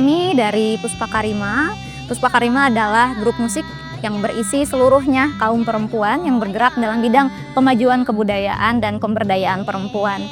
kami dari Puspakarima. Puspakarima adalah grup musik yang berisi seluruhnya kaum perempuan yang bergerak dalam bidang pemajuan kebudayaan dan pemberdayaan perempuan.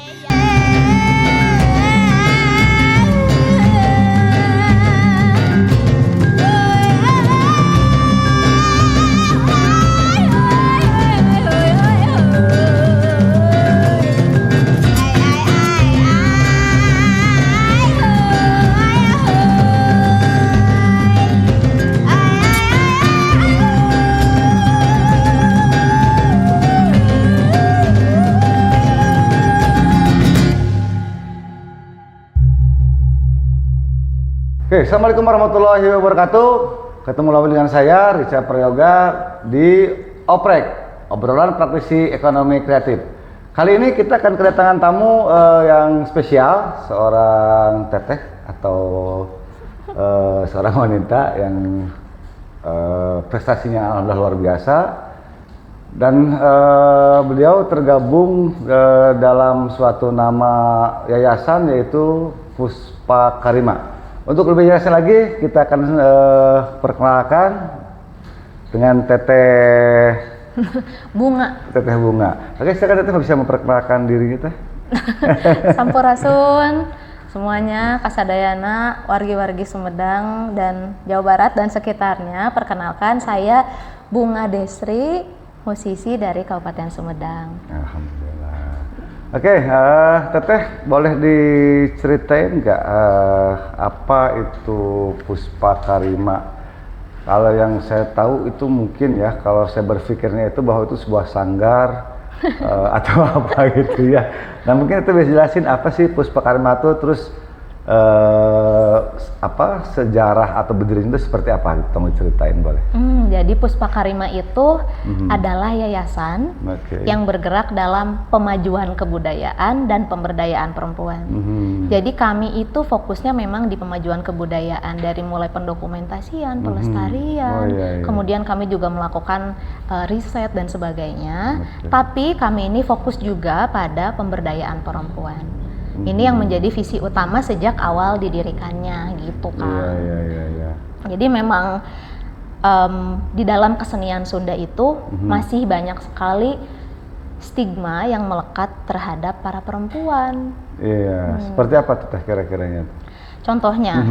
Oke, Assalamualaikum warahmatullahi wabarakatuh. Ketemu lagi dengan saya, Richard Prayoga di Oprek, obrolan praktisi ekonomi kreatif. Kali ini kita akan kedatangan tamu yang spesial, seorang teteh atau seorang wanita yang prestasinya alhamdulillah luar biasa. Dan beliau tergabung dalam suatu nama yayasan yaitu Puspakarima. Untuk lebih jelasnya lagi, kita akan perkenalkan dengan Teteh Bunga. Teteh Bunga. Oke, silakan Teteh bisa memperkenalkan diri kita. Sampurasun semuanya, kasadayana, wargi-wargi Sumedang dan Jawa Barat dan sekitarnya. Perkenalkan, saya Bunga Desri, musisi dari Kabupaten Sumedang. Alhamdulillah. Oke, Teteh boleh diceritain nggak apa itu Puspakarima? Kalau yang saya tahu itu mungkin ya, kalau saya berpikirnya itu bahwa itu sebuah sanggar atau apa gitu ya. Nah mungkin itu bisa jelasin apa sih Puspakarima itu, terus apa sejarah atau berdirinya itu seperti apa? Kita mau ceritain boleh? Jadi Puspakarima itu adalah yayasan yang bergerak dalam pemajuan kebudayaan dan pemberdayaan perempuan. Jadi kami itu fokusnya memang di pemajuan kebudayaan, dari mulai pendokumentasian, pelestarian, kemudian kami juga melakukan riset dan sebagainya. Tapi kami ini fokus juga pada pemberdayaan perempuan. Ini yang menjadi visi utama sejak awal didirikannya gitu kan. Iya. Jadi memang di dalam kesenian Sunda itu masih banyak sekali stigma yang melekat terhadap para perempuan. Iya, seperti apa tuh kira-kiranya? Contohnya,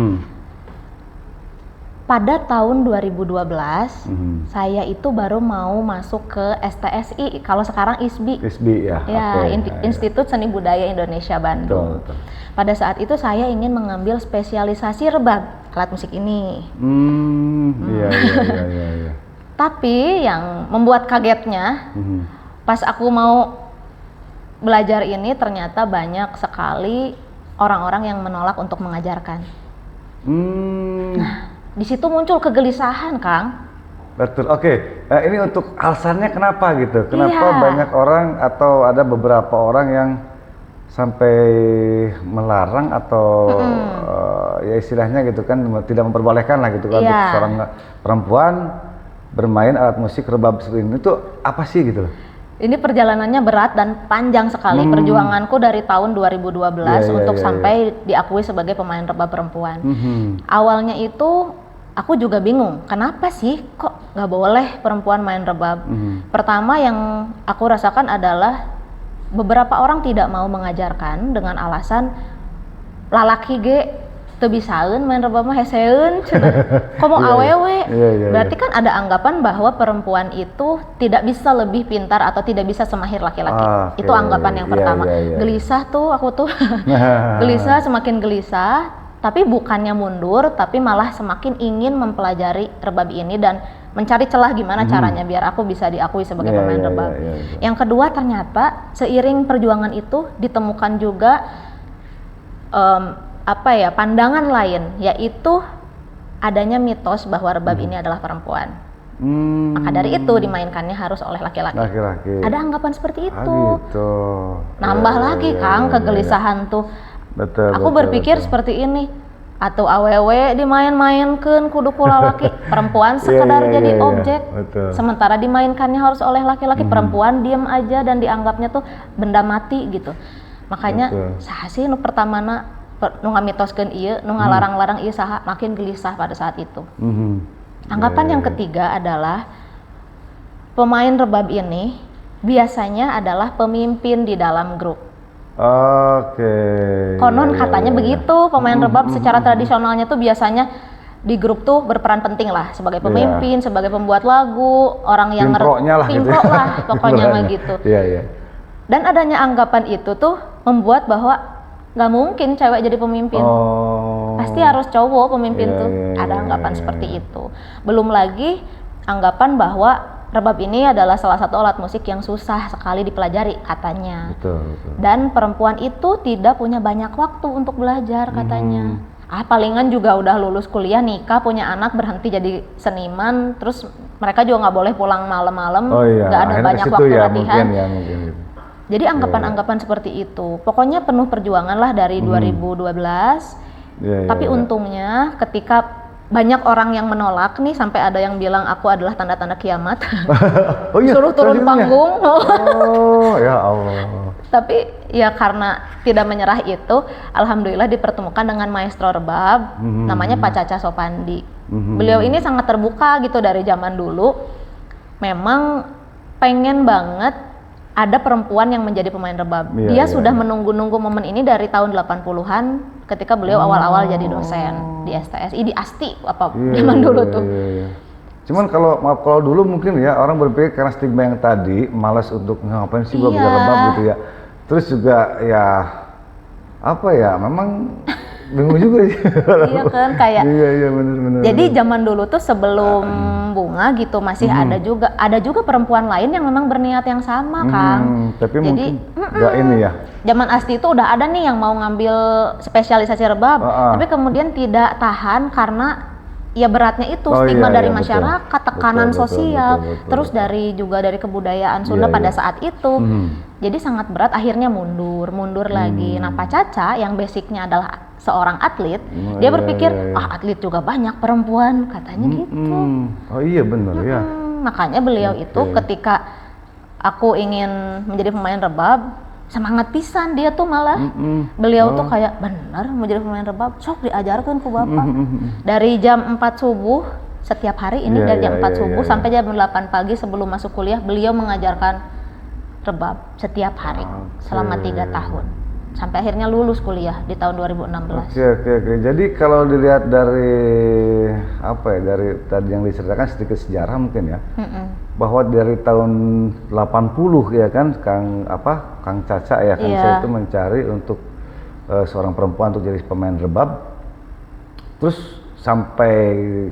pada tahun 2012 saya itu baru mau masuk ke STSI, kalau sekarang ISBI. ISBI ya. Ya, Institut Seni Budaya Indonesia Bandung. Betul. Pada saat itu saya ingin mengambil spesialisasi rebab, alat musik ini. Iya. Tapi yang membuat kagetnya, pas aku mau belajar ini ternyata banyak sekali orang-orang yang menolak untuk mengajarkan. Nah, di situ muncul kegelisahan, Kang. Betul. Oke. Ini untuk alasannya kenapa gitu? Kenapa banyak orang atau ada beberapa orang yang sampai melarang atau ya istilahnya gitu kan, tidak memperbolehkan lah gitu kan untuk seorang perempuan bermain alat musik rebab seperti ini. Itu apa sih gitu loh? Ini perjalanannya berat dan panjang sekali. Perjuanganku dari tahun 2012 untuk sampai diakui sebagai pemain rebab perempuan. Awalnya itu aku juga bingung, kenapa sih kok nggak boleh perempuan main rebab? Pertama yang aku rasakan adalah beberapa orang tidak mau mengajarkan dengan alasan lalaki ge teu bisaeun main rebab mah heseun cenah. Komo awewe. Berarti kan ada anggapan bahwa perempuan itu tidak bisa lebih pintar atau tidak bisa semahir laki-laki. Itu anggapan yang pertama. Gelisah tuh aku tuh. Gelisah, semakin gelisah, tapi bukannya mundur, tapi malah semakin ingin mempelajari rebab ini dan mencari celah gimana caranya biar aku bisa diakui sebagai pemain rebab. Yang kedua, ternyata seiring perjuangan itu ditemukan juga pandangan lain, yaitu adanya mitos bahwa rebab ini adalah perempuan. Maka dari itu dimainkannya harus oleh laki-laki. Ada anggapan seperti itu. Gitu. Nambah lagi Kang kegelisahan tuh. Aku berpikir seperti ini, atau awewe dimain-mainkeun kudu ku lalaki, perempuan sekedar jadi objek. Sementara dimainkannya harus oleh laki-laki, perempuan diem aja dan dianggapnya tuh benda mati gitu. Makanya saha sih nu pertamana nu ngamitoskeun ieu, nu ngalarang-larang ieu saha, makin gelisah pada saat itu. Anggapan yang ketiga adalah pemain rebab ini biasanya adalah pemimpin di dalam grup. Oke. Konon katanya begitu, pemain rebab secara tradisionalnya tuh biasanya di grup tuh berperan penting lah sebagai pemimpin, sebagai pembuat lagu, orang yang pimpro lah pokoknya mah gitu. Dan adanya anggapan itu tuh membuat bahwa nggak mungkin cewek jadi pemimpin. Pasti harus cowok pemimpin tuh. Ada anggapan seperti itu. Belum lagi anggapan bahwa rebab ini adalah salah satu alat musik yang susah sekali dipelajari katanya. Betul. Dan perempuan itu tidak punya banyak waktu untuk belajar katanya. Palingan juga udah lulus kuliah, nikah, punya anak, berhenti jadi seniman, terus mereka juga nggak boleh pulang malam-malam, nggak ada banyak waktu latihan. Mungkin. Jadi anggapan-anggapan seperti itu. Pokoknya penuh perjuangan lah dari 2012. Tapi untungnya ketika banyak orang yang menolak nih, sampai ada yang bilang aku adalah tanda-tanda kiamat. Suruh turun panggung. Ya Allah. Tapi ya karena tidak menyerah itu, alhamdulillah dipertemukan dengan maestro rebab, namanya Pak Caca Sopandi. Beliau ini sangat terbuka gitu dari zaman dulu. Memang pengen banget ada perempuan yang menjadi pemain rebab. Dia sudah menunggu-nunggu momen ini dari tahun 80-an ketika beliau awal-awal jadi dosen di STSI, di ASTI zaman dulu tuh. Cuman kalau dulu mungkin ya orang berpikir karena stigma yang tadi, malas untuk ngapain sih gua bisa rebab gitu ya. Terus juga ya memang bingung juga sih. Iya kan, kayak bener. Jadi zaman dulu tuh sebelum Bunga gitu masih ada juga perempuan lain yang memang berniat yang sama, Kang. Tapi jadi, mungkin nggak ini ya. Zaman ASTI itu udah ada nih yang mau ngambil spesialisasi rebab, tapi kemudian tidak tahan karena ya beratnya itu stigma dari masyarakat, tekanan sosial, terus dari kebudayaan Sunda pada saat itu. Jadi sangat berat, akhirnya mundur lagi. Nah, Pak Caca yang basicnya adalah seorang atlet, dia berpikir atlet juga banyak perempuan, katanya gitu. Oh iya benar ya. Makanya beliau itu ketika aku ingin menjadi pemain rebab, semangat pisan dia tuh malah. Beliau tuh kayak bener mau jadi pemain rebab, sok diajarkan ku bapak. Dari jam 4 subuh setiap hari ini, dari jam 4 subuh sampai jam 8 pagi sebelum masuk kuliah, beliau mengajarkan rebab setiap hari selama 3 tahun sampai akhirnya lulus kuliah di tahun 2016. Oke. Jadi kalau dilihat dari dari tadi yang diceritakan sedikit sejarah mungkin ya, bahwa dari tahun 80 ya kan Kang Caca ya, Caca itu mencari untuk seorang perempuan untuk jadi pemain rebab. Terus sampai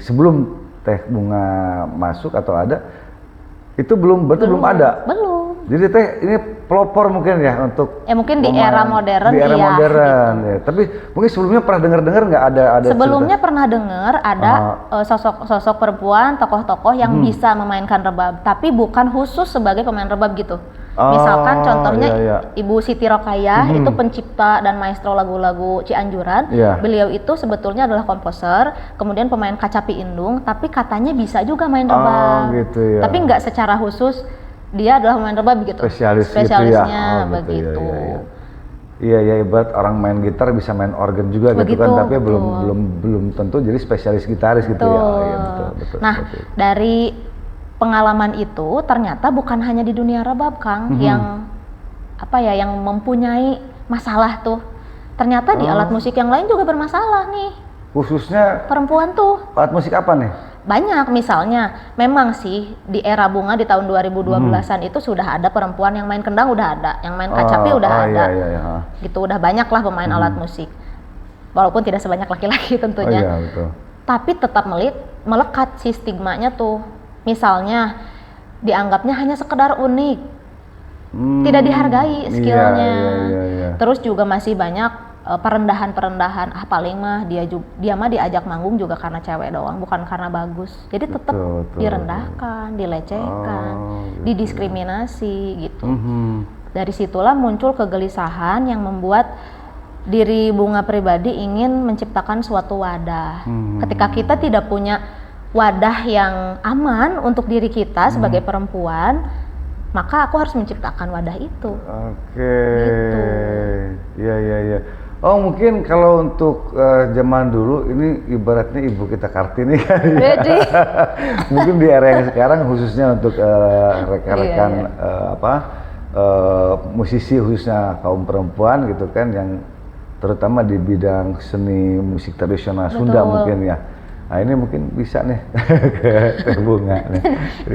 sebelum Teh Bunga masuk atau ada, itu belum ada. Belum. Jadi Teh ini pelopor mungkin ya untuk mungkin di era modern. Di era modern gitu. Ya. Tapi mungkin sebelumnya pernah dengar nggak ada Sebelumnya cerita? Pernah dengar ada sosok perempuan, tokoh-tokoh yang bisa memainkan rebab, tapi bukan khusus sebagai pemain rebab gitu. Misalkan contohnya Ibu Siti Rokayah itu pencipta dan maestro lagu-lagu Cianjuran. Beliau itu sebetulnya adalah komposer, kemudian pemain kacapi indung, tapi katanya bisa juga main rebab. Gitu ya. Tapi nggak secara khusus dia adalah pemain rebab gitu. Spesialisnya begitu. Iya, ibarat orang main gitar bisa main organ juga gitu kan, tapi belum tentu jadi spesialis gitaris gitu ya. Betul. Nah, dari pengalaman itu ternyata bukan hanya di dunia rebab, Kang, yang mempunyai masalah tuh. Ternyata di alat musik yang lain juga bermasalah nih. Khususnya perempuan tuh. Alat musik apa nih? Banyak, misalnya memang sih di era Bunga di tahun 2012-an itu sudah ada perempuan yang main kendang, udah ada, yang main kacapi udah ada. Gitu, udah banyak lah pemain alat musik. Walaupun tidak sebanyak laki-laki tentunya. Betul. Tapi tetap melekat si stigmanya tuh. Misalnya dianggapnya hanya sekedar unik. Tidak dihargai skillnya. Terus juga masih banyak perendahan, paling mah dia mah diajak manggung juga karena cewek doang, bukan karena bagus. Jadi tetap direndahkan, dilecehkan, didiskriminasi gitu. Dari situlah muncul kegelisahan yang membuat diri Bunga pribadi ingin menciptakan suatu wadah. Ketika kita tidak punya wadah yang aman untuk diri kita sebagai perempuan, maka aku harus menciptakan wadah itu. Oke. Gitu. Iya. Oh mungkin kalau untuk zaman dulu ini ibaratnya ibu kita Kartini kan. Jadi Mungkin di era yang sekarang khususnya untuk rekan-rekan Iya, musisi khususnya kaum perempuan gitu kan yang terutama di bidang seni musik tradisional Sunda Betul. mungkin ya. Nah ini mungkin bisa nih ke Teh Bunga nih.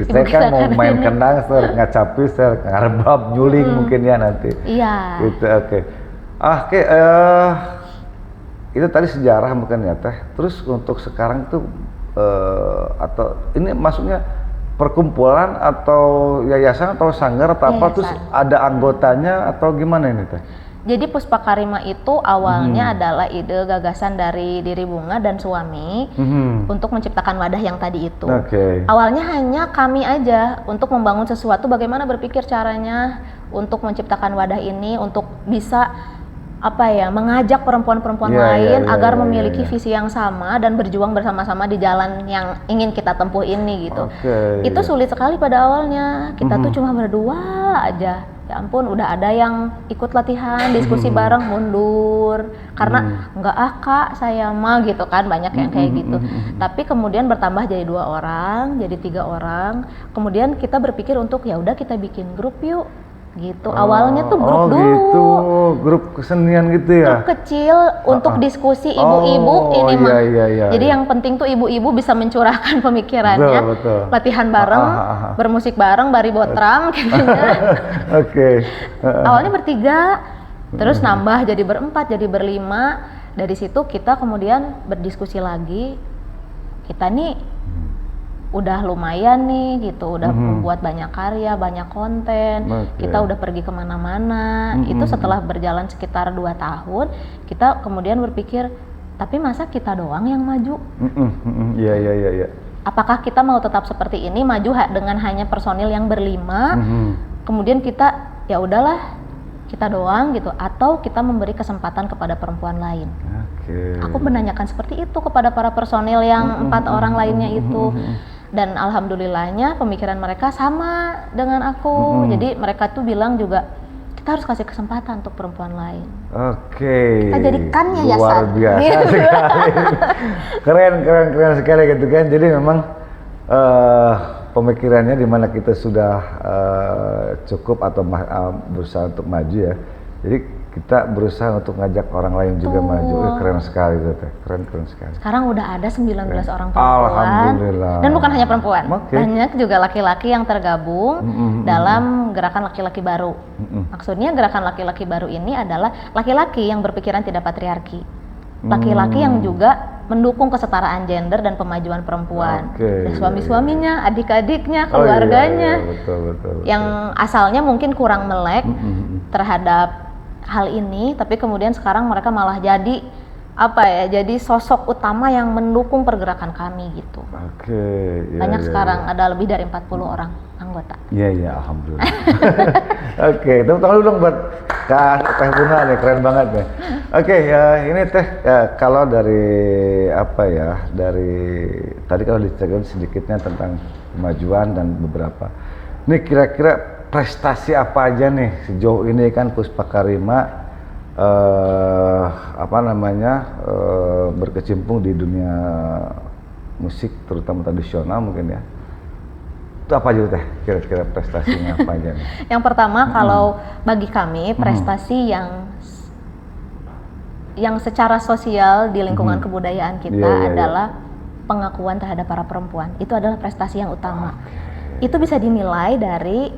Saya Ibu kan kita mau main Kartini. kendang, ngacapis, ngarebab, nyuling mungkin ya nanti. Iya. Gitu, oke. Oke, itu tadi sejarah mungkin ya Teh. Terus untuk sekarang tuh atau ini maksudnya perkumpulan atau yayasan atau sanggar atau apa terus Yayasan. ada anggotanya atau gimana ini Teh? Jadi Puspa Karima itu awalnya adalah ide gagasan dari diri Bunga dan suami untuk menciptakan wadah yang tadi itu. Oke. Awalnya hanya kami aja untuk membangun sesuatu, bagaimana berpikir caranya untuk menciptakan wadah ini untuk bisa mengajak perempuan-perempuan Iya, lain iya, agar iya, memiliki iya. visi yang sama dan berjuang bersama-sama di jalan yang ingin kita tempuh ini gitu. Oke, Itu iya. sulit sekali pada awalnya. Kita tuh cuma berdua aja. Ya ampun, udah ada yang ikut latihan, diskusi bareng, mundur. Karena enggak kak, saya mah gitu kan, banyak yang kayak gitu. Tapi kemudian bertambah jadi 2 orang, jadi 3 orang. Kemudian kita berpikir untuk ya udah kita bikin grup yuk. Gitu. Awalnya tuh grup dulu. Gitu, grup kesenian gitu ya. Grup kecil untuk diskusi ibu-ibu ini iya, mah. iya, Jadi iya. yang penting tuh ibu-ibu bisa mencurahkan pemikirannya, Betul. latihan bareng, bermusik bareng, bari botram gitu ya. Oke. Awalnya bertiga, terus nambah jadi berempat, jadi berlima. Dari situ kita kemudian berdiskusi lagi. Kita nih udah lumayan nih gitu, udah membuat banyak karya, banyak konten, Oke. kita udah pergi kemana-mana. Itu setelah berjalan sekitar 2 tahun, kita kemudian berpikir, tapi masa kita doang yang maju? Iya. Apakah kita mau tetap seperti ini, maju dengan hanya personil yang berlima, kemudian kita ya udahlah kita doang gitu, atau kita memberi kesempatan kepada perempuan lain? Oke. Aku menanyakan seperti itu kepada para personil yang 4 orang lainnya itu. Dan alhamdulillahnya pemikiran mereka sama dengan aku. Jadi mereka tuh bilang juga kita harus kasih kesempatan untuk perempuan lain. Oke. Kita jadikan yayasan. Luar biasa Gitu. sekali. Keren sekali gitu kan. Jadi memang pemikirannya di mana kita sudah cukup atau berusaha untuk maju ya. Jadi kita berusaha untuk ngajak orang lain juga maju. Keren sekali itu Teh. Keren sekali. Sekarang udah ada 19 orang perempuan. Alhamdulillah. Dan bukan hanya perempuan. Oke. Banyak juga laki-laki yang tergabung dalam gerakan laki-laki baru. Maksudnya gerakan laki-laki baru ini adalah laki-laki yang berpikiran tidak patriarki. Laki-laki yang juga mendukung kesetaraan gender dan pemajuan perempuan. Oke, Dan suami-suaminya, adik-adiknya, Oh, keluarganya. iya, betul. Yang asalnya mungkin kurang melek terhadap hal ini, tapi kemudian sekarang mereka malah jadi jadi sosok utama yang mendukung pergerakan kami gitu. Oke. Iya, Banyak iya, sekarang, ada lebih dari 40 orang anggota. Iya, alhamdulillah. Oke, tepuk tangan dulu dong buat Kak Teh Bunga nih, keren banget nih. Oke, ya ini Teh, ya, kalau dari dari tadi kalau diceritakan sedikitnya tentang kemajuan dan beberapa. Nih kira-kira prestasi apa aja nih sejauh ini kan Puspa Karima berkecimpung di dunia musik terutama tradisional mungkin ya. Itu apa aja Teh? Kira-kira prestasinya apa aja nih? Yang pertama kalau bagi kami prestasi yang secara sosial di lingkungan kebudayaan kita Iya. adalah pengakuan terhadap para perempuan. Itu adalah prestasi yang utama. Itu bisa dinilai dari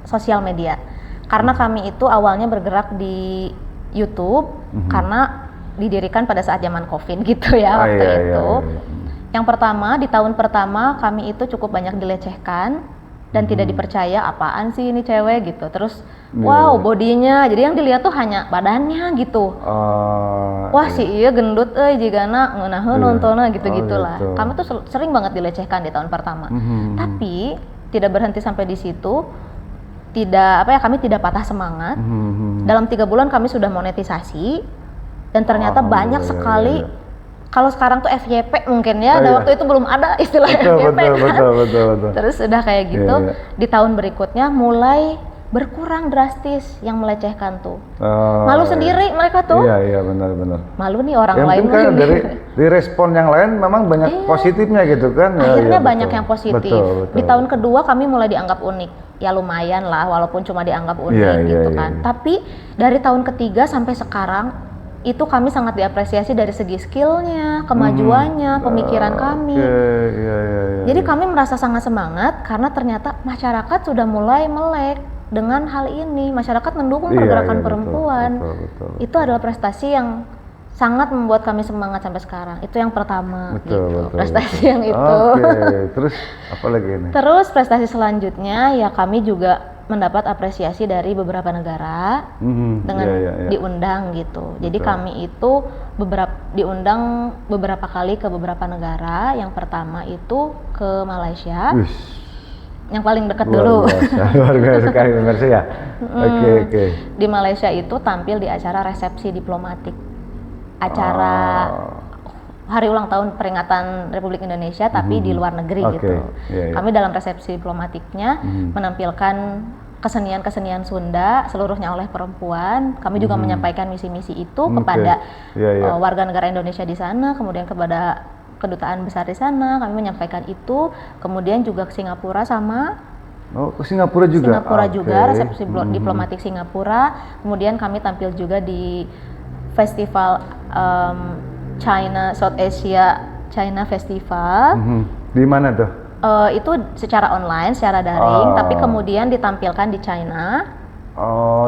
sosial media. Karena kami itu awalnya bergerak di YouTube karena didirikan pada saat zaman Covid gitu ya waktu itu. Iya. Yang pertama, di tahun pertama kami itu cukup banyak dilecehkan dan tidak dipercaya, apaan sih ini cewek gitu. Terus wow, bodinya. Jadi yang dilihat tuh hanya badannya gitu. Wah si iya gendut jigana ngeunaheun nontonnya gitu-gitulah. Gitu. Kami tuh sering banget dilecehkan di tahun pertama. Tapi tidak berhenti sampai di situ. Kami tidak patah semangat. Dalam 3 bulan kami sudah monetisasi dan ternyata banyak sekali. Kalau sekarang tuh FYP mungkin ya, waktu itu belum ada istilah FYP kan. Betul. Terus udah kayak gitu. Di tahun berikutnya mulai berkurang drastis yang melecehkan tuh. Malu sendiri mereka tuh. Iya benar. Malu nih orang yang lain. Kan dari respon yang lain memang banyak positifnya gitu kan. Akhirnya banyak yang positif. Betul. Di tahun kedua kami mulai dianggap unik. Ya lumayan lah walaupun cuma dianggap unik gitu kan. Tapi dari tahun ketiga sampai sekarang itu kami sangat diapresiasi dari segi skillnya, kemajuannya, pemikiran kami. Jadi kami merasa sangat semangat karena ternyata masyarakat sudah mulai melek dengan hal ini. Masyarakat mendukung pergerakan perempuan. Betul. Itu adalah prestasi yang sangat membuat kami semangat sampai sekarang. Itu yang pertama. Betul. Prestasi yang itu. Terus apa lagi ini? Terus prestasi selanjutnya ya kami juga mendapat apresiasi dari beberapa negara dengan diundang gitu. Jadi kami itu diundang beberapa kali ke beberapa negara. Yang pertama itu ke Malaysia. Yang paling dekat dulu. Luar biasa sekali Malaysia. Oke. Di Malaysia itu tampil di acara resepsi diplomatik. Acara hari ulang tahun peringatan Republik Indonesia tapi di luar negeri gitu. Kami dalam resepsi diplomatiknya menampilkan kesenian-kesenian Sunda seluruhnya oleh perempuan. Kami juga menyampaikan misi-misi itu kepada warga negara Indonesia di sana, kemudian kepada kedutaan besar di sana. Kami menyampaikan itu, kemudian juga ke Singapura sama ke Singapura juga? Singapura juga, resepsi diplomatik Singapura. Kemudian kami tampil juga di festival China South Asia China Festival. Di mana tuh? Itu secara online, secara daring, tapi kemudian ditampilkan di China.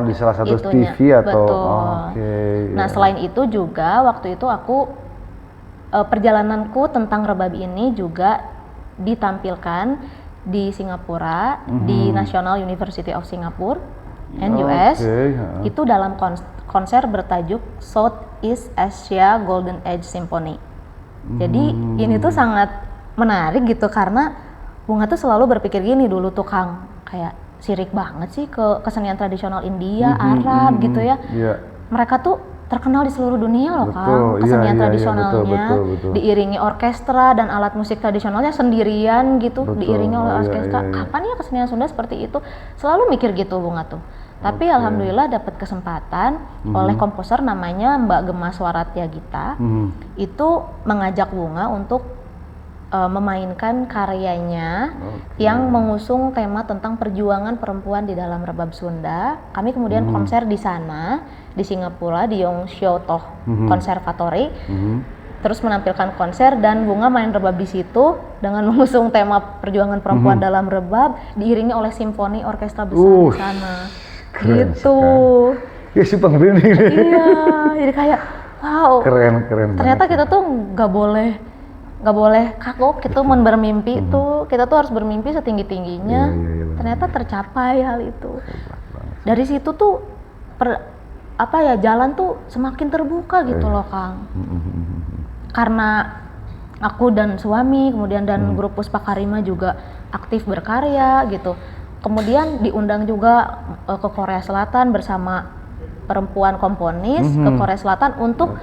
Di salah satu TV atau? Betul. Nah selain itu juga waktu itu aku perjalananku tentang rebab ini juga ditampilkan di Singapura, di National University of Singapore, NUS. Itu dalam konser bertajuk Southeast Asia Golden Age Symphony. Jadi ini tuh sangat menarik gitu karena Bunga tuh selalu berpikir gini dulu tuh Kang, kayak sirik banget sih ke kesenian tradisional India, Arab gitu ya. Mereka tuh terkenal di seluruh dunia loh Kang, kesenian tradisionalnya. Betul. Diiringi orkestra dan alat musik tradisionalnya sendirian gitu, diiringi oleh orkestra. Kapan ya kesenian Sunda seperti itu? Selalu mikir gitu Bunga tuh. Tapi alhamdulillah dapat kesempatan oleh komposer namanya Mbak Gemma Swaratya Gita. Itu mengajak Bunga untuk memainkan karyanya yang mengusung tema tentang perjuangan perempuan di dalam rebab Sunda. Kami kemudian konser di sana di Singapura di Yong Shio Toh Conservatory. Terus menampilkan konser dan Bunga main rebab di situ dengan mengusung tema perjuangan perempuan dalam rebab diiringi oleh simfoni orkestra besar di sana. Gitu. Ya sih pengerinding. Iya, jadi kayak wow. Keren. Ternyata kita tuh nggak boleh kagok gitu bermimpi itu kita tuh harus bermimpi setinggi-tingginya. Ternyata tercapai hal itu. Dari situ tuh jalan tuh semakin terbuka gitu loh Kang. Karena aku dan suami kemudian dan grup Puspa Karima juga aktif berkarya gitu. Kemudian diundang juga ke Korea Selatan bersama perempuan komponis ke Korea Selatan untuk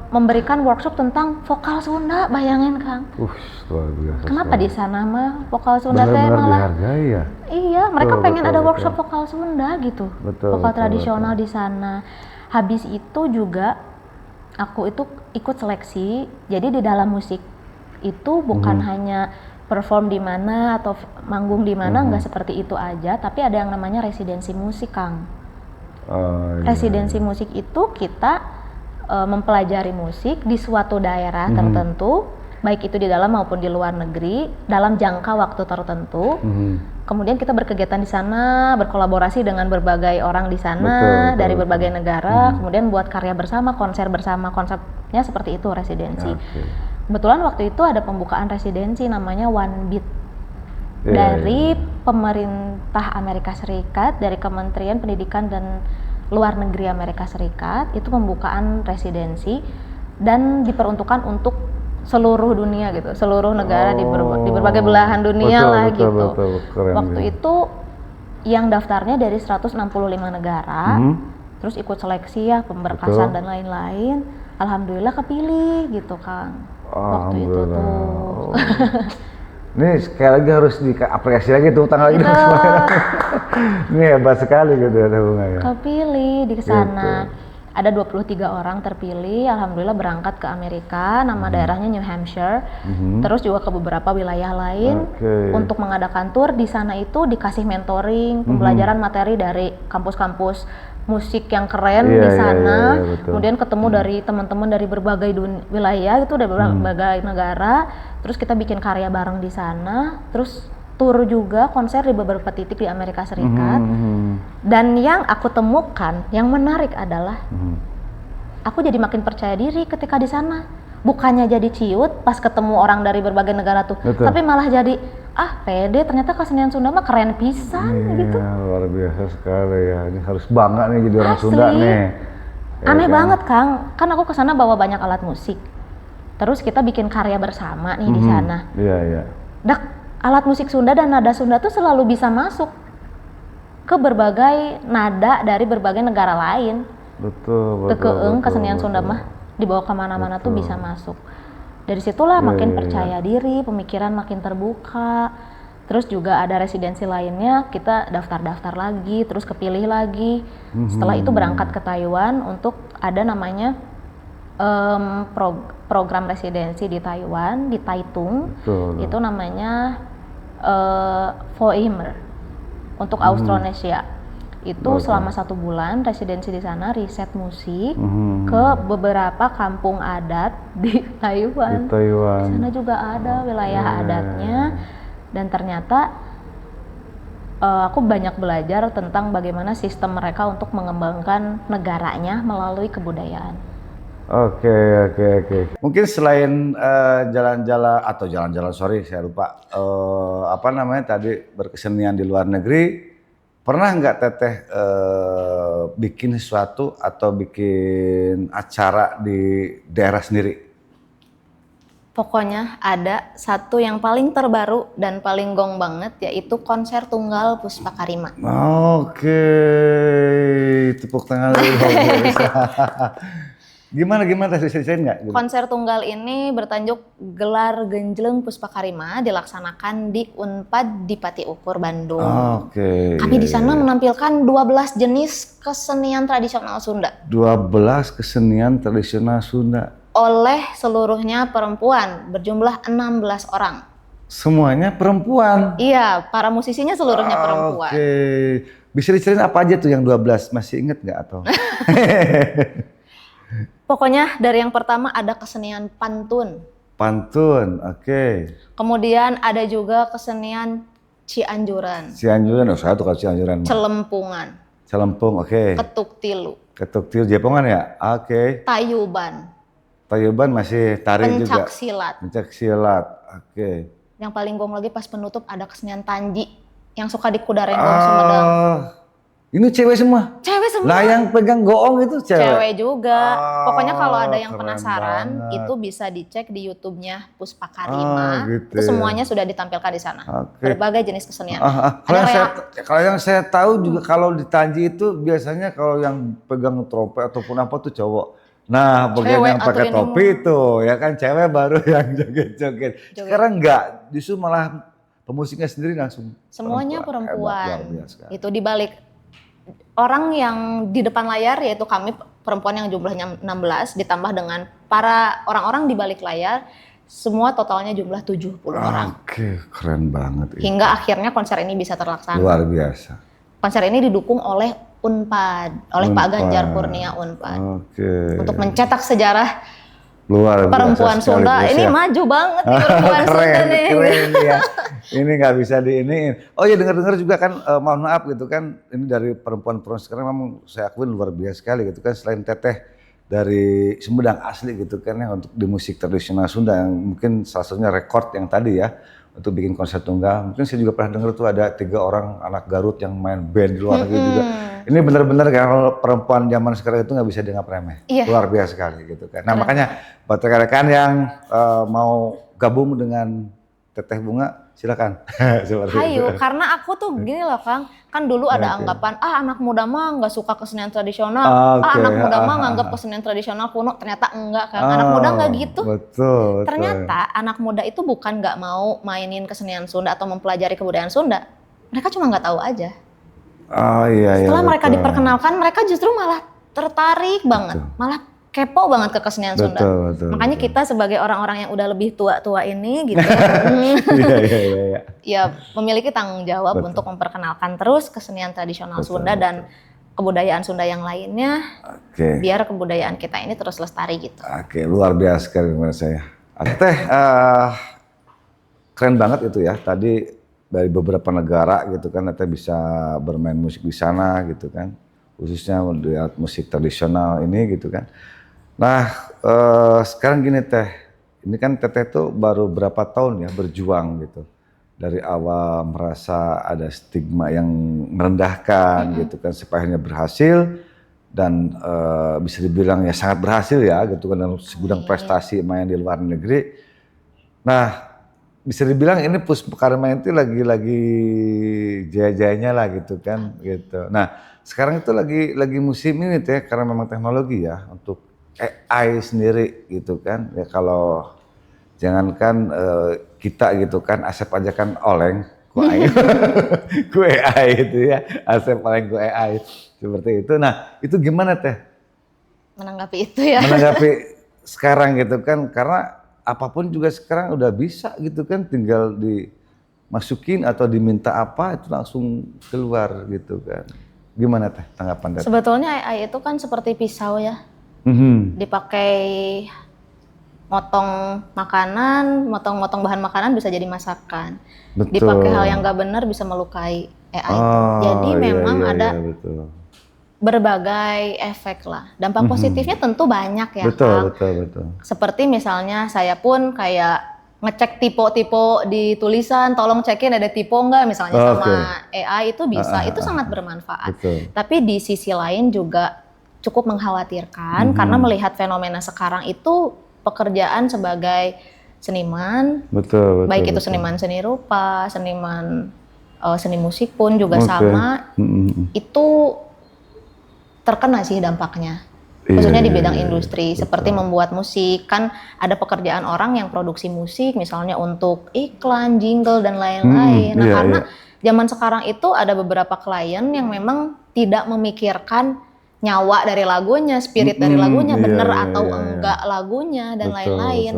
memberikan workshop tentang vokal Sunda, bayangin Kang. Luar biasa. Kenapa di sana mah vokal Sunda teh malah dihargai ya? Iya, mereka pengen ada workshop vokal Sunda gitu. Vokal tradisional di sana. Habis itu juga aku itu ikut seleksi. Jadi di dalam musik itu bukan hanya perform di mana atau manggung di mana, nggak seperti itu aja, tapi ada yang namanya residensi musik Kang. Residensi musik itu kita mempelajari musik di suatu daerah tertentu, baik itu di dalam maupun di luar negeri, dalam jangka waktu tertentu. Kemudian kita berkegiatan di sana, berkolaborasi dengan berbagai orang di sana, dari berbagai negara, kemudian buat karya bersama, konser bersama, konsepnya seperti itu residensi. Kebetulan waktu itu ada pembukaan residensi namanya One Beat dari pemerintah Amerika Serikat, dari Kementerian Pendidikan dan Luar Negeri Amerika Serikat, itu pembukaan residensi dan diperuntukkan untuk seluruh dunia gitu, seluruh negara di berbagai belahan dunia gitu. Waktu itu yang daftarnya dari 165 negara, terus ikut seleksi ya, pemberkasan dan lain-lain. Alhamdulillah kepilih gitu Kang. Waktu itu tuh. Ini sekali lagi harus diapresiasi lagi tuh tanggal ini. Ini hebat sekali gitu ya Bunga ya. Kepilih di sana. Gitu. Ada 23 orang terpilih, alhamdulillah berangkat ke Amerika, nama daerahnya New Hampshire. Terus juga ke beberapa wilayah lain untuk mengadakan tour. Di sana itu dikasih mentoring, pembelajaran materi dari kampus-kampus musik yang keren di sana. Kemudian ketemu dari teman-teman dari berbagai wilayah itu, dari berbagai negara. Terus kita bikin karya bareng di sana. Terus tour juga, konser di beberapa titik di Amerika Serikat. Dan yang aku temukan, yang menarik adalah aku jadi makin percaya diri ketika di sana. Bukannya jadi ciut pas ketemu orang dari berbagai negara tuh, tapi malah jadi pede, ternyata kesenian Sunda mah keren pisan gitu. Luar biasa sekali ya. Ini harus bangga nih jadi orang Sunda nih. Aneh banget Kang, kan aku kesana bawa banyak alat musik. Terus kita bikin karya bersama nih di sana. Iya. Dak, alat musik Sunda dan nada Sunda tuh selalu bisa masuk ke berbagai nada dari berbagai negara lain. Betul. Kesenian Sunda mah dibawa kemana-mana tuh bisa masuk. Dari situlah makin percaya diri, pemikiran makin terbuka. Terus juga ada residensi lainnya, kita daftar-daftar lagi, terus kepilih lagi. Setelah itu berangkat ke Taiwan untuk ada namanya program residensi di Taiwan, di Taitung. Itu namanya Voimer untuk Austronesia. Itu selama 1 bulan residensi di sana, riset musik ke beberapa kampung adat di Taiwan. Di sana juga ada wilayah adatnya. Dan ternyata aku banyak belajar tentang bagaimana sistem mereka untuk mengembangkan negaranya melalui kebudayaan. Oke. Mungkin selain jalan-jalan, saya lupa. Apa namanya tadi, berkesenian di luar negeri, pernah nggak Teteh bikin sesuatu atau bikin acara di daerah sendiri? Pokoknya ada satu yang paling terbaru dan paling gong banget, yaitu konser tunggal Puspakarima. Oke, tepuk tangan dulu. Gimana ceritain nggak? Konser tunggal ini bertajuk Gelar Genjleng Puspakarima, dilaksanakan di Unpad di Pati Ukur, Bandung. Kami di sana menampilkan 12 jenis kesenian tradisional Sunda. 12 kesenian tradisional Sunda. Oleh seluruhnya perempuan, berjumlah 16 orang. Semuanya perempuan? Iya, para musisinya seluruhnya perempuan. Bisa diceritain apa aja tuh yang 12? Masih inget nggak atau? Pokoknya dari yang pertama ada kesenian pantun. Pantun, Kemudian ada juga kesenian Cianjuran. Saya tuh kalau Cianjuran. Celempungan. Celempung, Ketuk tilu. Jepongan ya? Tayuban masih tari juga. Pencak silat. Yang paling gong lagi pas penutup ada kesenian Tanji yang suka dikudarin gong Sumedang. Ini cewek semua? Cewek semua. Lah yang pegang goong itu cewek? Cewek juga. Pokoknya kalau ada yang penasaran, itu bisa dicek di YouTube-nya Puspakarima. Itu semuanya sudah ditampilkan di sana. Berbagai jenis kesenian. Kalau yang saya tahu juga kalau di Tanji itu biasanya kalau yang pegang trompet ataupun apa tuh cowok. Nah, bagian yang pakai topi itu ya kan cewek baru yang joget-joget. Sekarang enggak, justru malah pemusiknya sendiri langsung semuanya perempuan. Itu dibalik orang yang di depan layar, yaitu kami perempuan yang jumlahnya 16 ditambah dengan para orang-orang di balik layar, semua totalnya jumlah 70 orang. Keren banget. Hingga akhirnya konser ini bisa terlaksana. Luar biasa. Konser ini didukung oleh Unpad, oleh Pak Ganjar Kurnia Unpad. Untuk mencetak sejarah luar perempuan Sunda ini maju banget nih perempuan Sunda nih. Keren ya. Ini nggak bisa diiniin. Oh ya dengar-dengar juga kan, mohon maaf gitu kan, ini dari perempuan-perempuan sekarang memang saya akuin luar biasa sekali gitu kan, selain Teteh dari Sumedang asli gitu kan ya, untuk di musik tradisional Sunda yang mungkin salah satunya rekor yang tadi ya untuk bikin konser tunggal. Mungkin saya juga pernah dengar tuh ada 3 orang anak Garut yang main band di luar negeri juga. Ini benar-benar kalau perempuan zaman sekarang itu nggak bisa dianggap remeh. Luar biasa sekali gitu kan. Nah makanya buat rekan-rekan yang mau gabung dengan Teteh Bunga, silakan. Seperti Hayu, itu. karena aku tuh gini loh Kang, kan dulu ada anggapan, anak muda mah nggak suka kesenian tradisional, Oke, anak muda mah nganggap kesenian tradisional kuno, ternyata enggak Kang, anak muda nggak gitu. Betul, betul. Ternyata anak muda itu bukan nggak mau mainin kesenian Sunda atau mempelajari kebudayaan Sunda, mereka cuma nggak tahu aja. Oh iya, Setelah iya, mereka betul. diperkenalkan, mereka justru malah tertarik banget, malah kepo banget ke kesenian Sunda. Betul, Makanya betul. kita sebagai orang-orang yang udah lebih tua-tua ini gitu, Iya, iya, iya. ya memiliki tanggung jawab untuk memperkenalkan terus kesenian tradisional Sunda dan kebudayaan Sunda yang lainnya, Oke. biar kebudayaan kita ini terus lestari gitu. Oke, luar biasa sekali menurut saya. Teh, keren banget itu ya. Tadi dari beberapa negara gitu kan, Teh bisa bermain musik di sana gitu kan. Khususnya melihat musik tradisional ini gitu kan. Nah, sekarang gini Teh, ini kan Teteh tuh baru berapa tahun ya berjuang gitu. Dari awal merasa ada stigma yang merendahkan gitu kan, sampai akhirnya berhasil dan bisa dibilang ya sangat berhasil ya gitu kan dalam segudang prestasi main di luar negeri. Nah, bisa dibilang ini Puspa Karima itu lagi jaya-jayanya lah gitu kan gitu. Nah, sekarang itu lagi musim ini Teh, karena memang teknologi ya untuk AI sendiri gitu kan. Ya kalau jangankan kita gitu kan, Asep aja kan oleng ku AI, ku AI itu ya, Asep oleng ku AI seperti itu. Nah, itu gimana Teh? Menanggapi itu ya. Menanggapi sekarang gitu kan, karena apapun juga sekarang udah bisa gitu kan, tinggal dimasukin atau diminta apa itu langsung keluar gitu kan. Gimana Teh tanggapan Teh? Sebetulnya AI itu kan seperti pisau ya, dipakai motong makanan, motong bahan makanan bisa jadi masakan. Betul. Dipakai hal yang nggak benar bisa melukai AI. Jadi iya, memang iya, ada iya, betul. berbagai efek lah. Dampak positifnya tentu banyak ya Betul, Kang. betul, betul. Seperti misalnya saya pun kayak ngecek tipe-tipe di tulisan, tolong cekin ada tipe nggak misalnya sama AI itu bisa, itu sangat bermanfaat. Betul. Tapi di sisi lain juga cukup mengkhawatirkan karena melihat fenomena sekarang itu pekerjaan sebagai seniman, Betul, betul. baik itu betul. seniman seni rupa, seniman seni musik pun juga sama, itu terkena sih dampaknya. Khususnya di bidang industri, seperti membuat musik, kan ada pekerjaan orang yang produksi musik, misalnya untuk iklan, jingle, dan lain-lain. Nah, karena zaman sekarang itu ada beberapa klien yang memang tidak memikirkan nyawa dari lagunya, spirit dari lagunya, bener atau enggak lagunya, dan lain-lain.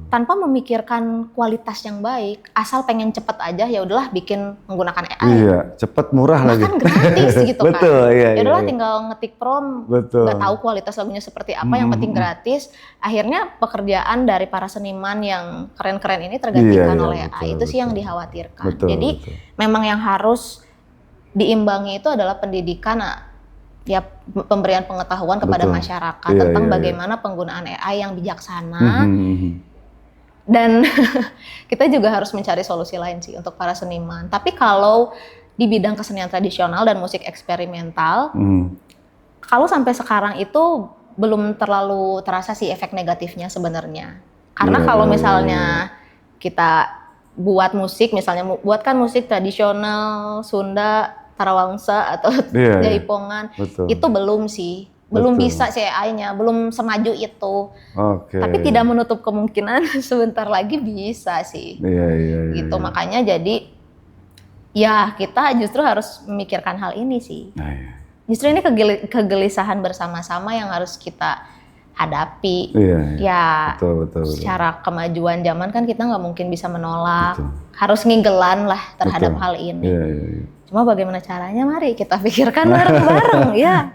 Tanpa memikirkan kualitas yang baik, asal pengen cepet aja, ya udahlah bikin menggunakan AI. Iya, cepet murah lagi. Bahkan gratis gitu kan. Betul, iya. Ya udahlah tinggal ngetik prompt, nggak tahu kualitas lagunya seperti apa, yang penting gratis. Akhirnya pekerjaan dari para seniman yang keren-keren ini tergantikan oleh AI. Itu sih yang dikhawatirkan. Jadi memang yang harus diimbangi itu adalah pendidikan, ya pemberian pengetahuan kepada masyarakat tentang bagaimana penggunaan AI yang bijaksana. Dan kita juga harus mencari solusi lain sih untuk para seniman. Tapi kalau di bidang kesenian tradisional dan musik eksperimental, kalau sampai sekarang itu belum terlalu terasa sih efek negatifnya sebenarnya. Karena kalau misalnya kita buat musik, misalnya buatkan musik tradisional Sunda, Tarawangsa atau Jaipongan, itu belum sih. Belum bisa sih AI-nya, belum semaju itu. Tapi tidak menutup kemungkinan sebentar lagi bisa sih. Gitu. Makanya jadi ya kita justru harus memikirkan hal ini sih. Justru ini kegelisahan bersama-sama yang harus kita hadapi. Betul. Secara kemajuan zaman kan kita nggak mungkin bisa menolak. Harus ngigelan lah terhadap hal ini. Cuma bagaimana caranya, mari kita pikirkan bareng-bareng ya.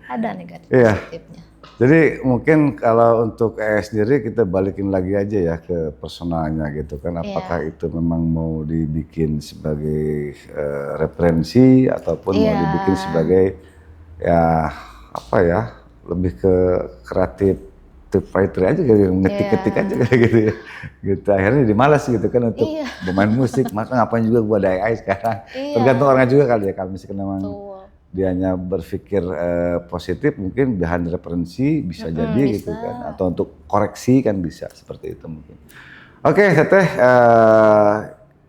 Ada negatif positifnya. Jadi mungkin kalau untuk AI sendiri kita balikin lagi aja ya ke personalnya gitu kan. Apakah itu memang mau dibikin sebagai referensi ataupun mau dibikin sebagai ya apa ya, lebih ke kreatif writer aja gitu, ngetik-ngetik aja kayak gitu ya. Gitu akhirnya jadi malas gitu kan untuk bermain musik, maka ngapain juga gua ada AI sekarang. Tergantung orangnya juga kali ya, kalau misalkan memang dianya berpikir positif, mungkin bahan referensi bisa jadi gitu kan, atau untuk koreksi kan bisa seperti itu mungkin. Oke, Teteh,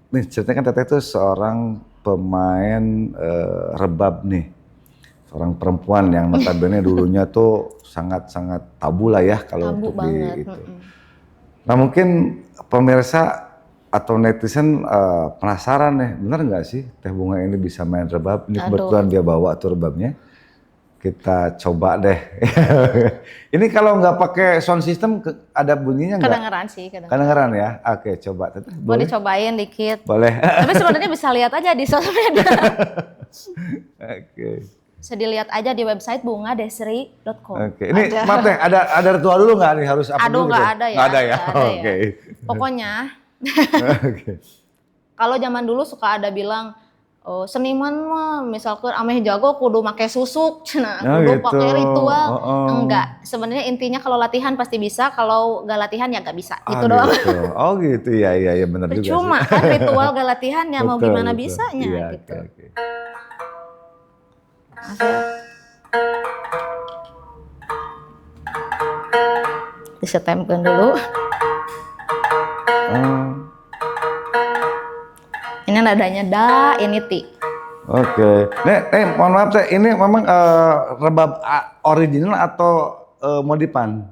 nih ceritanya kan Teteh itu seorang pemain rebab nih, seorang perempuan yang notabene dulunya tuh sangat-sangat tabu lah ya kalau Tabu untuk banget. di itu. Nah mungkin pemirsa atau netizen penasaran nih, bener nggak sih Teh Bunga ini bisa main rebab? Ini Aduh. kebetulan dia bawa tuh rebabnya. Kita coba deh. Ini kalau nggak pakai sound system ada bunyinya nggak? Kedengeran sih, Kedengeran ya? Oke, coba. Teteh, Mau boleh? dicobain dikit. Boleh. Tapi sebenarnya bisa lihat aja di sosmed. Oke. Bisa dilihat aja di website bungadesri.com. Oke. Ini maaf deh, ada ritual dulu nggak nih harus apa Aduh, dulu? nggak Teh? ada ya. Nggak ada ya? Nggak ada ya. Oke. Pokoknya Oke. kalau zaman dulu suka ada bilang seniman mah misalkan ameh jago kudu make susuk, cenah, Oh, kudu gitu. pakai ritual. Oh. Enggak, sebenarnya intinya kalau latihan pasti bisa, kalau nggak latihan ya nggak bisa. Gitu Ah, doang. gitu. Oh gitu, iya benar juga sih. Percuma kan ritual gak latihan ya mau Betul, gimana betul. bisanya Iya, gitu. oke. Maaf ya. Disetemkan dulu. Oh. Ini nadanya da, ini ti. Oke. Mohon maaf Teh, ini memang rebab original atau modifan?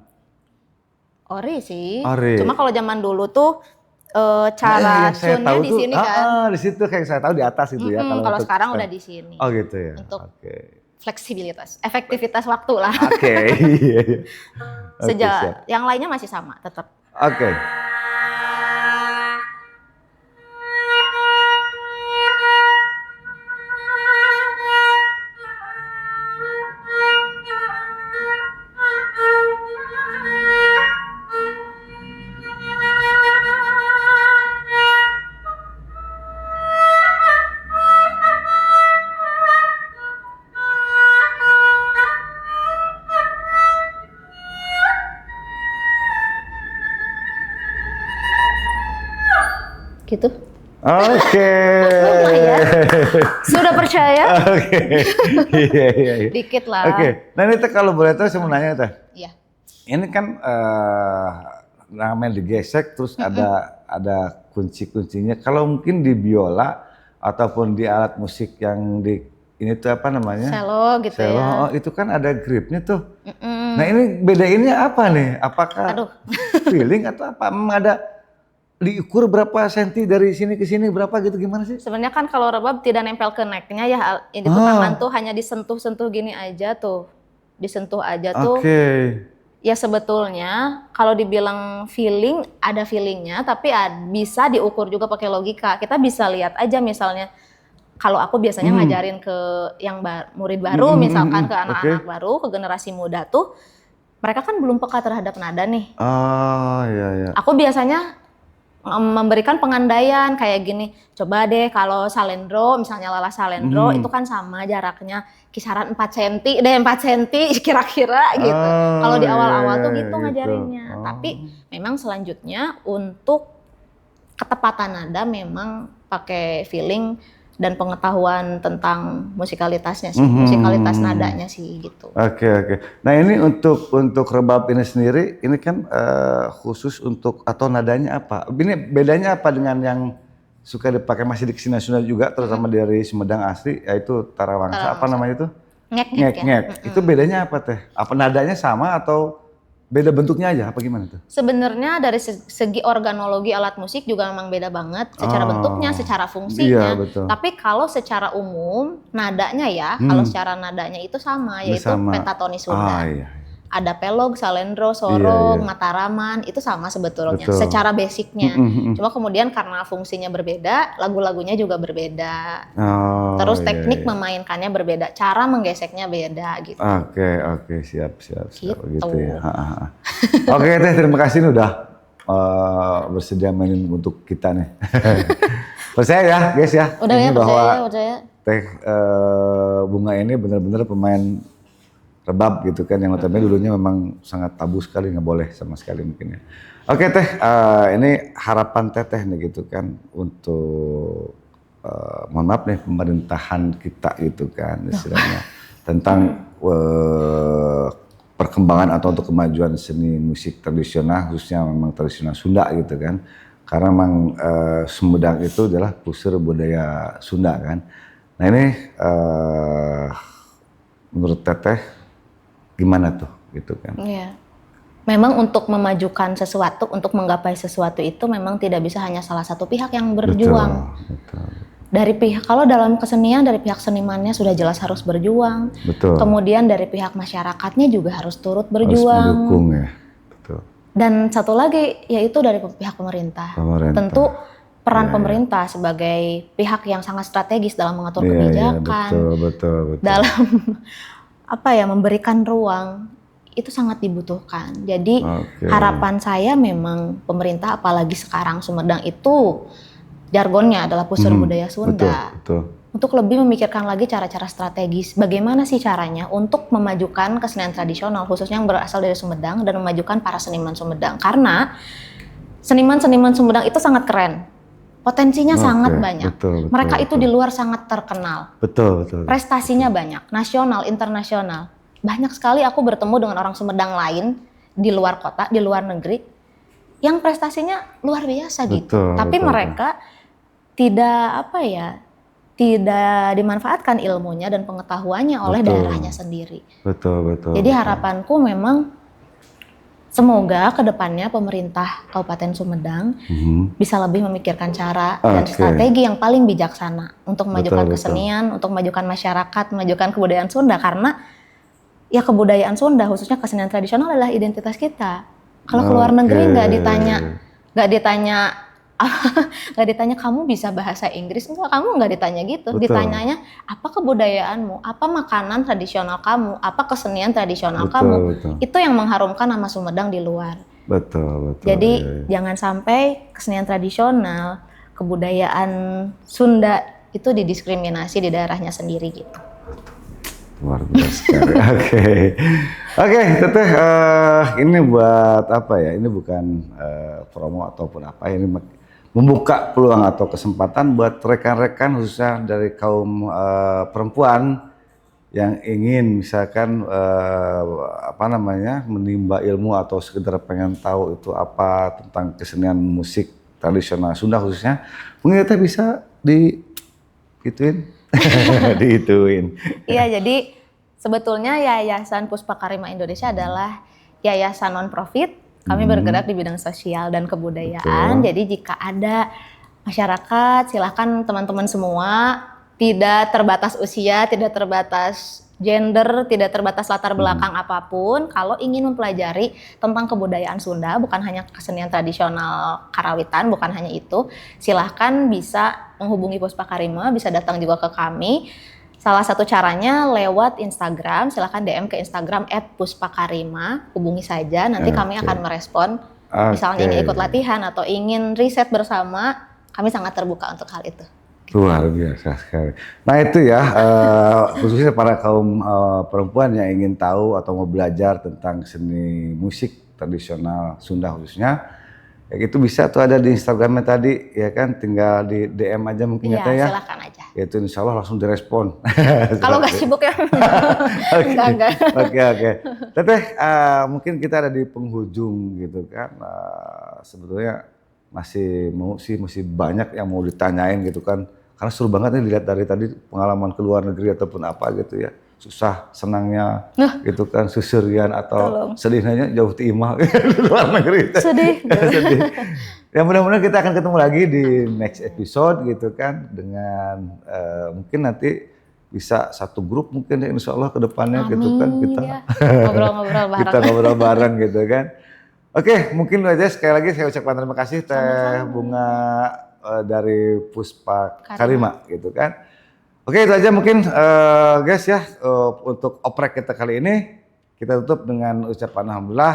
Ori sih. Ori. Cuma kalau zaman dulu tuh Nah, cara yang saya tunnya tahu di tuh, sini kan. di situ kayak saya tahu di atas itu ya. Kalau untuk sekarang udah di sini. Oh gitu ya. Untuk Oke. fleksibilitas, efektivitas waktu lah. Oke. Iya. Oke, Sejak siap. yang lainnya masih sama tetap. Oke. Gitu. Oke. Lumayan. Sudah percaya? Oke. Iya. Dikit lah. Oke. Nah ini Teh kalau boleh tahu saya mau nanya Teh. Iya. Ini kan namanya digesek terus ada kunci-kuncinya. Kalau mungkin di biola ataupun di alat musik yang di ini tuh apa namanya? Selo gitu Selo, ya. oh, itu kan ada gripnya tuh. Nah ini bedainnya apa nih? Apakah Aduh. feeling atau apa? Memang ada diukur berapa senti dari sini ke sini berapa gitu gimana sih? Sebenarnya kan kalau rebab tidak nempel ke necknya ya, ini tuh tangan tuh hanya disentuh-sentuh gini aja tuh, disentuh aja tuh. Oke. Ya sebetulnya kalau dibilang feeling ada feelingnya, tapi bisa diukur juga pakai logika. Kita bisa lihat aja misalnya, kalau aku biasanya ngajarin ke yang murid baru, misalkan ke anak-anak baru, ke generasi muda tuh, mereka kan belum peka terhadap nada nih. Oh iya. Aku biasanya memberikan pengandaian kayak gini, coba deh kalau salendro, misalnya lala salendro itu kan sama jaraknya kisaran 4 cm deh, 4 cm kira-kira gitu. Kalau di awal-awal tuh gitu ngajarinnya. Tapi memang selanjutnya untuk ketepatan nada memang pakai feeling dan pengetahuan tentang musikalitasnya sih, musikalitas nadanya sih gitu. Oke. Nah ini untuk rebab ini sendiri, ini kan khusus untuk atau nadanya apa? Ini bedanya apa dengan yang suka dipakai masih di kesini nasional juga, terutama dari Sumedang asli, yaitu Tarawangsa. Apa namanya itu? Ngek-ngek ya. Itu bedanya apa Teh? Apa nadanya sama atau beda bentuknya aja? Apa gimana tuh? Sebenarnya dari segi organologi alat musik juga memang beda banget secara bentuknya, secara fungsinya. Iya, betul. Tapi kalau secara umum nadanya ya, kalau secara nadanya itu sama, yaitu pentatonis Sunda. Iya. Ada pelog, salendro, sorong, mataraman, itu sama sebetulnya secara basicnya. Cuma kemudian karena fungsinya berbeda, lagu-lagunya juga berbeda. Terus teknik memainkannya berbeda, cara menggeseknya beda gitu. Oke, siap gitu ya. Oke Teh, terima kasih nih udah bersedia mainin untuk kita nih. Percaya ya guys ya. Udah ya, bahwa percaya. Teh Bunga ini benar-benar pemain rebab gitu kan, yang notabene dulunya memang sangat tabu sekali, nggak boleh sama sekali mungkin ya. Oke Teh, ini harapan Teteh nih gitu kan untuk mohon maaf nih pemerintahan kita gitu kan istilahnya tentang perkembangan atau untuk kemajuan seni musik tradisional, khususnya memang tradisional Sunda gitu kan. karena memang Sumedang itu adalah pusat budaya Sunda kan. Nah ini menurut Teteh gimana tuh gitu kan? Iya. Memang untuk memajukan sesuatu, untuk menggapai sesuatu itu memang tidak bisa hanya salah satu pihak yang berjuang. Betul. Dari pihak, kalau dalam kesenian dari pihak senimannya sudah jelas harus berjuang. Betul. Kemudian dari pihak masyarakatnya juga harus turut Harus berjuang. mendukung ya. Betul. Dan satu lagi yaitu dari pihak pemerintah. Tentu peran pemerintah sebagai pihak yang sangat strategis dalam mengatur kebijakan. Betul. Dalam memberikan ruang itu sangat dibutuhkan. Jadi harapan saya memang pemerintah, apalagi sekarang Sumedang itu jargonnya adalah pusat budaya Sunda. Betul. Untuk lebih memikirkan lagi cara-cara strategis, bagaimana sih caranya untuk memajukan kesenian tradisional khususnya yang berasal dari Sumedang dan memajukan para seniman Sumedang. Karena seniman-seniman Sumedang itu sangat keren. Potensinya sangat banyak. Mereka itu di luar sangat terkenal. Betul. Prestasinya banyak, nasional, internasional. Banyak sekali aku bertemu dengan orang Sumedang lain di luar kota, di luar negeri yang prestasinya luar biasa gitu. Tapi mereka tidak dimanfaatkan ilmunya dan pengetahuannya oleh daerahnya sendiri. Betul. Jadi harapanku memang semoga kedepannya pemerintah Kabupaten Sumedang bisa lebih memikirkan cara dan strategi yang paling bijaksana untuk memajukan kesenian, untuk memajukan masyarakat, memajukan kebudayaan Sunda, karena ya kebudayaan Sunda khususnya kesenian tradisional adalah identitas kita. Kalau keluar negeri nggak ditanya kamu bisa bahasa Inggris, kamu nggak ditanya gitu. Ditanyanya apa kebudayaanmu, apa makanan tradisional kamu, apa kesenian tradisional kamu. Itu yang mengharumkan nama Sumedang di luar. Betul. Jadi jangan sampai kesenian tradisional, kebudayaan Sunda itu didiskriminasi di daerahnya sendiri gitu. Luar biasa sekali. Oke, Teteh, ini buat apa ya? Ini bukan promo ataupun apa, ini membuka peluang atau kesempatan buat rekan-rekan khususnya dari kaum perempuan yang ingin misalkan menimba ilmu atau sekedar pengen tahu itu apa tentang kesenian musik tradisional Sunda khususnya, mungkin Teteh bisa diituin. Iya, jadi sebetulnya Yayasan Puspakarima Indonesia adalah yayasan non-profit. Kami bergerak di bidang sosial dan kebudayaan. Jadi jika ada masyarakat, silakan teman-teman semua, tidak terbatas usia, tidak terbatas gender, tidak terbatas latar belakang apapun. Kalau ingin mempelajari tentang kebudayaan Sunda, bukan hanya kesenian tradisional Karawitan, bukan hanya itu, silahkan bisa menghubungi Puspakarima, bisa datang juga ke kami. Salah satu caranya lewat Instagram, silahkan DM ke Instagram @puspakarima, hubungi saja, nanti kami akan merespon. Misalnya ingin ikut latihan atau ingin riset bersama, kami sangat terbuka untuk hal itu. Luar biasa sekali. Nah itu ya, khususnya para kaum perempuan yang ingin tahu atau mau belajar tentang seni musik tradisional Sunda khususnya, ya itu bisa tuh ada di Instagramnya tadi, ya kan, tinggal di DM aja mungkin ya. Iya, silakan aja. Itu insya Allah langsung direspon. Kalau nggak sibuk ya. Enggak. Oke. Teteh, mungkin kita ada di penghujung gitu kan, sebetulnya masih banyak yang mau ditanyain gitu kan, karena seru banget nih dilihat dari tadi pengalaman ke luar negeri ataupun apa gitu ya, susah senangnya gitu kan, susurian atau sedihnya jauh timah di luar negeri. Sedih. Ya mudah-mudahan kita akan ketemu lagi di next episode gitu kan, dengan mungkin nanti bisa satu grup mungkin ya insya Allah ke depannya gitu kan, kita ngobrol-ngobrol bareng. Kita ngobrol bareng gitu kan. Oke, mungkin aja sekali lagi saya ucapkan terima kasih Teh Bunga dari Puspakarima gitu kan. Oke, itu aja mungkin guys ya, untuk oprek kita kali ini. Kita tutup dengan ucapan alhamdulillah.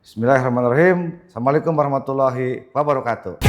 Bismillahirrahmanirrahim. Assalamualaikum warahmatullahi wabarakatuh.